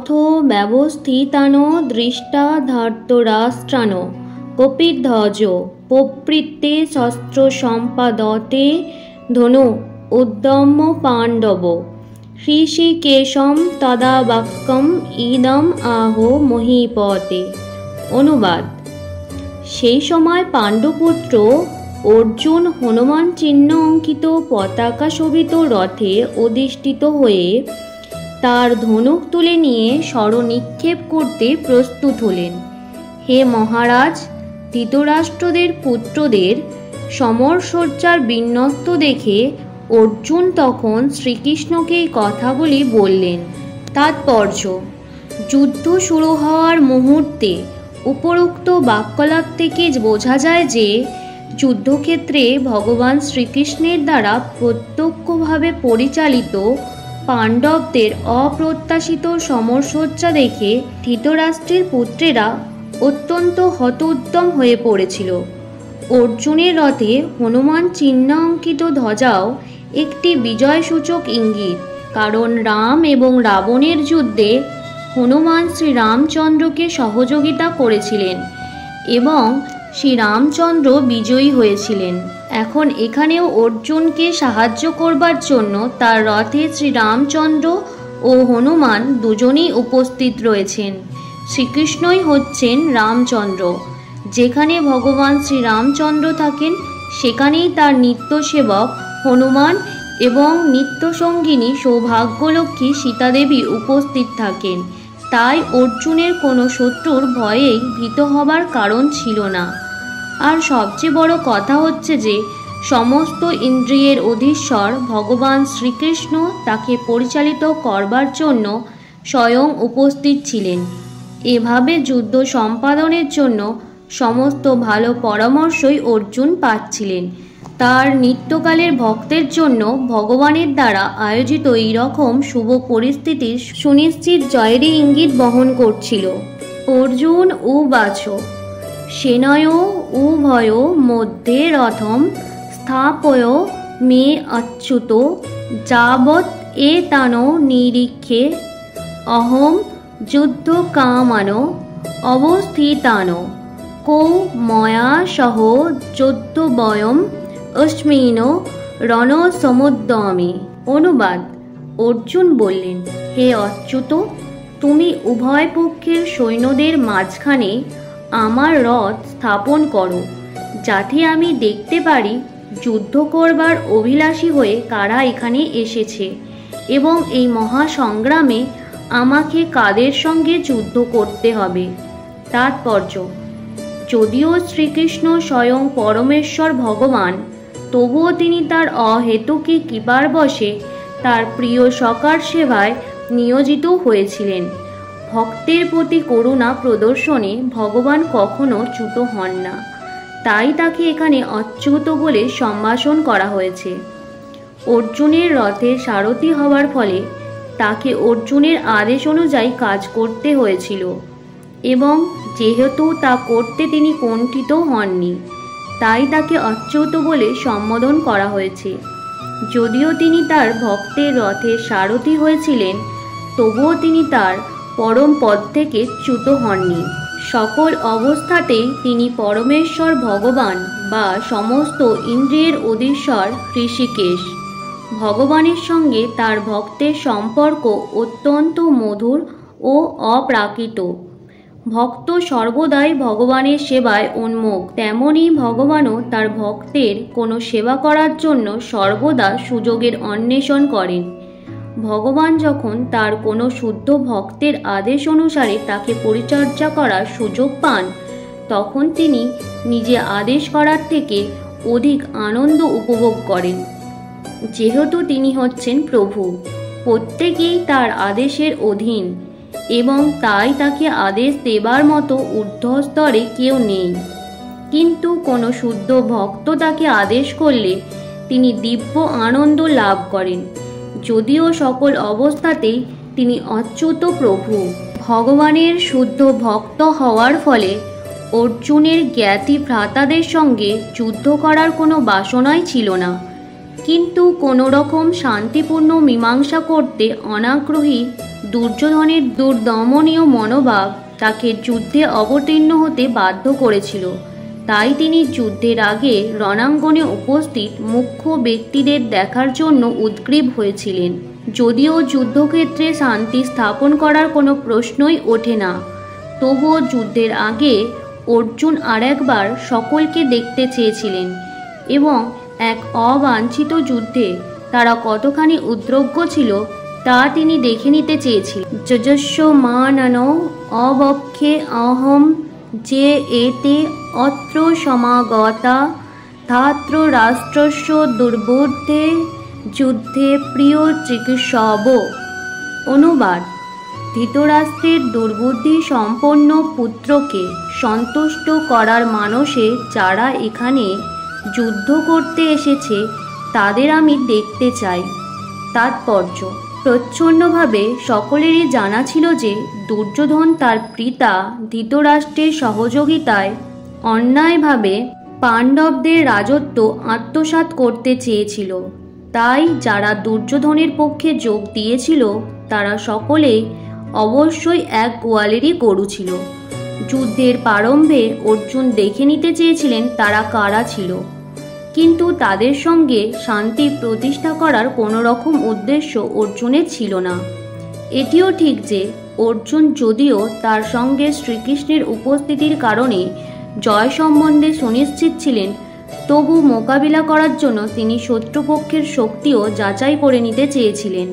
অথ ব্যবস্থিতান দৃষ্টা ধার্তরাষ্ট্রান কপিধ্বজ প্রবৃত্তে শস্ত্র সম্পাদতে ধনু উদ্যম পাণ্ডব হৃষিকেশম তদা বাক্যম ইদম আহো মহীপতে। অনুবাদ: সেই সময় পাণ্ডুপুত্র অর্জুন হনুমান চিহ্ন অঙ্কিত পতাকা শোভিত রথে অধিষ্ঠিত হয়ে তার ধনুক তুলে নিয়ে শরনিক্ষেপ করতে প্রস্তুত হলেন। হে মহারাজ, ধৃতরাষ্ট্রদের পুত্রদের সমরসজ্জার বিন্যস্ত দেখে অর্জুন তখন শ্রীকৃষ্ণকে এই কথাগুলি বললেন। তাৎপর্য: যুদ্ধ শুরু হওয়ার মুহূর্তে উপরোক্ত বাক্যালাপ থেকে বোঝা যায় যে যুদ্ধক্ষেত্রে ভগবান শ্রীকৃষ্ণের দ্বারা প্রত্যক্ষভাবে পরিচালিত পাণ্ডবদের অপ্রত্যাশিত সমরসজ্জা দেখে ধৃতরাষ্ট্রের পুত্রেরা অত্যন্ত হতোদ্যম হয়ে পড়েছিল। অর্জুনের রথে হনুমান চিহ্ন অঙ্কিত ধ্বজাও একটি বিজয়সূচক ইঙ্গিত, কারণ রাম এবং রাবণের যুদ্ধে হনুমান শ্রীরামচন্দ্রকে সহযোগিতা করেছিলেন এবং শ্রীরামচন্দ্র বিজয়ী হয়েছিলেন। এখন এখানেও অর্জুনকে সাহায্য করবার জন্য তার রথে শ্রীরামচন্দ্র ও হনুমান দুজনেই উপস্থিত রয়েছেন। শ্রীকৃষ্ণই হচ্ছেন রামচন্দ্র। যেখানে ভগবান শ্রীরামচন্দ্র থাকেন সেখানেই তার নিত্য সেবক হনুমান এবং নিত্যসঙ্গিনী সৌভাগ্যলক্ষ্মী সীতাদেবী উপস্থিত থাকেন। তাই অর্জুনের কোনো শত্রুর ভয়েই ভীত হবার কারণ ছিল না। আর সবচেয়ে বড় কথা হচ্ছে যে সমস্ত ইন্দ্রিয়ের অধীশ্বর ভগবান শ্রীকৃষ্ণ তাকে পরিচালিত করবার জন্য স্বয়ং উপস্থিত ছিলেন। এভাবে যুদ্ধ সম্পাদনের জন্য সমস্ত ভালো পরামর্শই অর্জুন পাচ্ছিলেন। তার নিত্যকালের ভক্তের জন্য ভগবানের দ্বারা আয়োজিত এই রকম শুভ পরিস্থিতির সুনিশ্চিত জয়েরই ইঙ্গিত বহন করছিল। অর্জুন উবাচ সেনয় উভয় মধ্যে রথম স্থাপয় মে অচ্যুত যাবৎ এতান নিরীক্ষে অহম যুদ্ধ কামান অবস্থিতান কৌ ময়া সহ যোদ্ধবয়ম অস্মিন রণসমুদ্যমে। অনুবাদ: অর্জুন বললেন, হে অচ্যুত, তুমি উভয় পক্ষের সৈন্যদের মাঝখানে আমার রথ স্থাপন করো, যাতে আমি দেখতে পারি যুদ্ধ করবার অভিলাষী হয়ে কারা এখানে এসেছে এবং এই মহাসংগ্রামে আমাকে কাদের সঙ্গে যুদ্ধ করতে হবে। তাৎপর্য: যদিও শ্রীকৃষ্ণ স্বয়ং পরমেশ্বর ভগবান, তবুও তিনি তার অহেতুকী কৃপার বশে তার প্রিয় সখার সেবায় নিয়োজিত হয়েছিলেন। ভক্তের প্রতি করুণা প্রদর্শনে ভগবান কখনো চ্যুত হন না। তাই তাকে এখানে অচ্যুত বলে সম্ভাষণ করা হয়েছে। অর্জুনের রথের সারথি হওয়ার ফলে তাকে অর্জুনের আদেশ অনুযায়ী কাজ করতে হয়েছিল এবং যেহেতু তা করতে তিনি কুণ্ঠিত হননি, তাই তাকে অচ্যুত বলে সম্বোধন করা হয়েছে। যদিও তিনি তার ভক্তের রথের সারথি হয়েছিলেন, তবুও তিনি তার পরম পদ থেকে চ্যুত হননি। সকল অবস্থাতেই তিনি পরমেশ্বর ভগবান বা সমস্ত ইন্দ্রিয়ের অধীশ্বর হৃষিকেশ। ভগবানের সঙ্গে তার ভক্তের সম্পর্ক অত্যন্ত মধুর ও অপ্রাকৃত। ভক্ত সর্বদাই ভগবানের সেবায় উন্মুখ, তেমনি ভগবানও তার ভক্তের কোনো সেবা করার জন্য সর্বদা সুযোগের অন্বেষণ করেন। ভগবান যখন তার কোনো শুদ্ধ ভক্তের আদেশ অনুসারে তাকে পরিচর্যা করার সুযোগ পান, তখন তিনি নিজে আদেশ করার থেকে অধিক আনন্দ উপভোগ করেন। যেহেতু তিনি হচ্ছেন প্রভু, প্রত্যেকেই তার আদেশের অধীন এবং তাই তাকে আদেশ দেবার মতো ঊর্ধ্বস্তরে কেউ নেই। কিন্তু কোনো শুদ্ধ ভক্ত তাকে আদেশ করলে তিনি দিব্য আনন্দ লাভ করেন। যদিও সকল অবস্থাতেই তিনি অচ্যুত প্রভু। ভগবানের শুদ্ধ ভক্ত হওয়ার ফলে অর্জুনের জ্ঞাতি ভ্রাতাদের সঙ্গে যুদ্ধ করার কোনো বাসনাই ছিল না, কিন্তু কোনো রকম শান্তিপূর্ণ মীমাংসা করতে অনাগ্রহী দুর্যোধনের দুর্দমনীয় মনোভাব তাকে যুদ্ধে অবতীর্ণ হতে বাধ্য করেছিল। তাই তিনি যুদ্ধের আগে রণাঙ্গনে উপস্থিত মুখ্য ব্যক্তিদের দেখার জন্য উদ্গ্রীব হয়েছিলেন। যদিও যুদ্ধক্ষেত্রে শান্তি স্থাপন করার কোনো প্রশ্নই ওঠে না, তবুও যুদ্ধের আগে অর্জুন আরেকবার সকলকে দেখতে চেয়েছিলেন এবং এক অবাঞ্ছিত যুদ্ধে তারা কতখানি উদ্গ্রীব ছিল তা তিনি দেখে নিতে চেয়েছিলেন। যজস্ব মাননো অবক্ষে অহম যে এতে অত্র সমাগতা ধাত্র রাষ্ট্রস্য দুর্বোধে যুদ্ধে প্রিয় চিকিৎসব। অনুবাদ: ধৃতরাষ্ট্রের দুর্বুদ্ধি সম্পন্ন পুত্রকে সন্তুষ্ট করার মানসে যারা এখানে যুদ্ধ করতে এসেছে তাদের আমি দেখতে চাই। তাৎপর্য: প্রচ্ছন্নভাবে সকলেরই জানা ছিল যে দুর্যোধন তার পিতা ধৃতরাষ্ট্রের সহযোগিতায় অন্যায়ভাবে পাণ্ডবদের রাজত্ব আত্মসাৎ করতে চেয়েছিল। তাই যারা দুর্যোধনের পক্ষে যোগ দিয়েছিল তারা সকলেই অবশ্যই এক গোয়ালেরই গরু ছিল। যুদ্ধের প্রারম্ভে অর্জুন দেখে নিতে চেয়েছিলেন তারা কারা ছিল, কিন্তু তাদের সঙ্গে শান্তি প্রতিষ্ঠা করার কোনো রকম উদ্দেশ্য অর্জুনের ছিল না। এটিও ঠিক যে অর্জুন যদিও তার সঙ্গে শ্রীকৃষ্ণের উপস্থিতির কারণে জয় সম্বন্ধে সুনিশ্চিত ছিলেন, তবু মোকাবিলা করার জন্য তিনি শত্রুপক্ষের শক্তিও যাচাই করে নিতে চেয়েছিলেন।